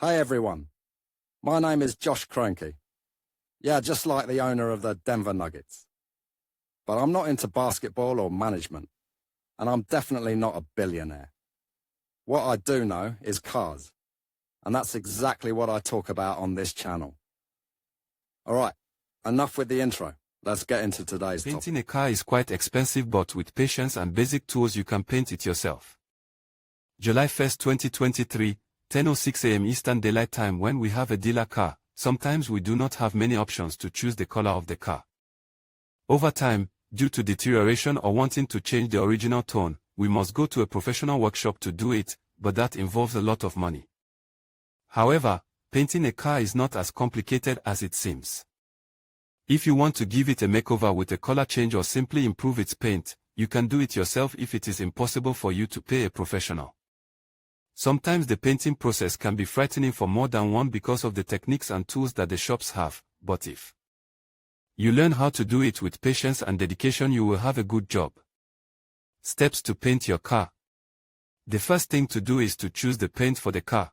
Hey everyone, my name is Josh Kroenke. Yeah, just like the owner of the Denver Nuggets. But I'm not into basketball or management, and I'm definitely not a billionaire. What I do know is cars, and that's exactly what I talk about on this channel. All right, enough with the intro. Let's get into today's topic. Painting a car is quite expensive, but with patience and basic tools you can paint it yourself. July 1st, 2023, 10:06 a.m. Eastern Daylight Time. When we have a dealer car, sometimes we do not have many options to choose the color of the car. Over time, due to deterioration or wanting to change the original tone, we must go to a professional workshop to do it, but that involves a lot of money. However, painting a car is not as complicated as it seems. If you want to give it a makeover with a color change or simply improve its paint, you can do it yourself if it is impossible for you to pay a professional. Sometimes the painting process can be frightening for more than one because of the techniques and tools that the shops have, but if you learn how to do it with patience and dedication, you will have a good job. Steps to paint your car. The first thing to do is to choose the paint for the car.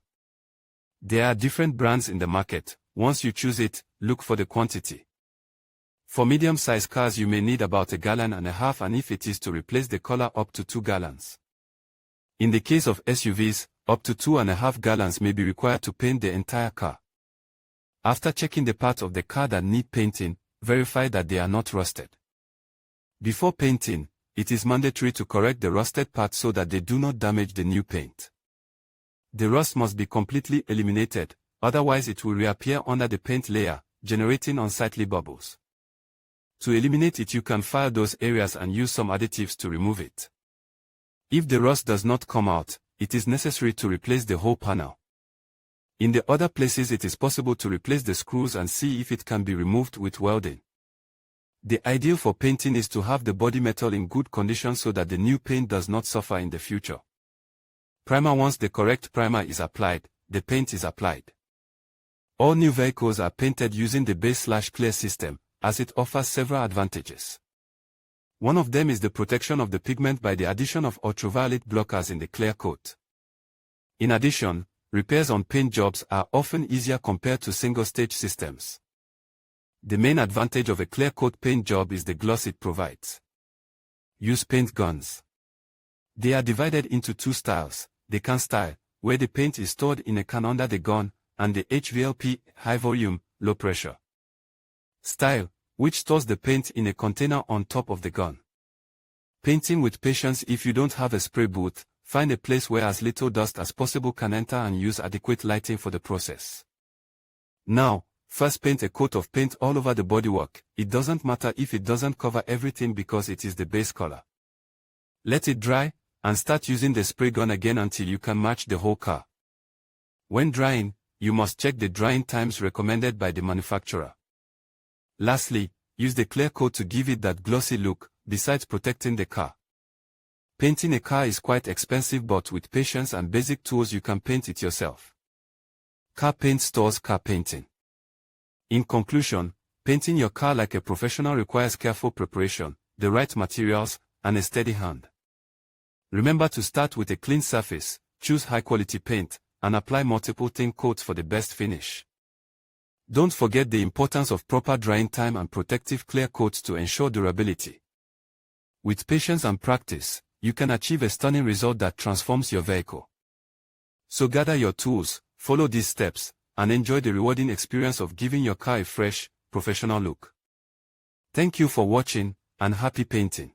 There are different brands in the market. Once you choose it, look for the quantity. For medium-sized cars you may need about 1.5 gallons, and if it is to replace the color, up to 2 gallons. In the case of SUVs, up to 2.5 gallons may be required to paint the entire car. After checking the parts of the car that need painting, verify that they are not rusted. Before painting, it is mandatory to correct the rusted parts so that they do not damage the new paint. The rust must be completely eliminated, otherwise it will reappear under the paint layer, generating unsightly bubbles. To eliminate it, you can file those areas and use some additives to remove it. If the rust does not come out, it is necessary to replace the whole panel. In the other places it is possible to replace the screws and see if it can be removed with welding. The ideal for painting is to have the body metal in good condition so that the new paint does not suffer in the future. Primer. Once the correct primer is applied, the paint is applied. All new vehicles are painted using the base/clear system, as it offers several advantages. One of them is the protection of the pigment by the addition of ultraviolet blockers in the clear coat. In addition, repairs on paint jobs are often easier compared to single-stage systems. The main advantage of a clear coat paint job is the gloss it provides. Use paint guns. They are divided into two styles: the can style, where the paint is stored in a can under the gun, and the HVLP, high volume, low pressure style, which stores the paint in a container on top of the gun. Painting with patience. If you don't have a spray booth, find a place where as little dust as possible can enter and use adequate lighting for the process. Now, first paint a coat of paint all over the bodywork. It doesn't matter if it doesn't cover everything because it is the base color. Let it dry, and start using the spray gun again until you can match the whole car. When drying, you must check the drying times recommended by the manufacturer. Lastly, use the clear coat to give it that glossy look, besides protecting the car. Painting a car is quite expensive, but with patience and basic tools you can paint it yourself. Car paint stores. Car painting. In conclusion, painting your car like a professional requires careful preparation, the right materials, and a steady hand. Remember to start with a clean surface, choose high-quality paint, and apply multiple thin coats for the best finish. Don't forget the importance of proper drying time and protective clear coats to ensure durability. With patience and practice, you can achieve a stunning result that transforms your vehicle. So gather your tools, follow these steps, and enjoy the rewarding experience of giving your car a fresh, professional look. Thank you for watching, and happy painting.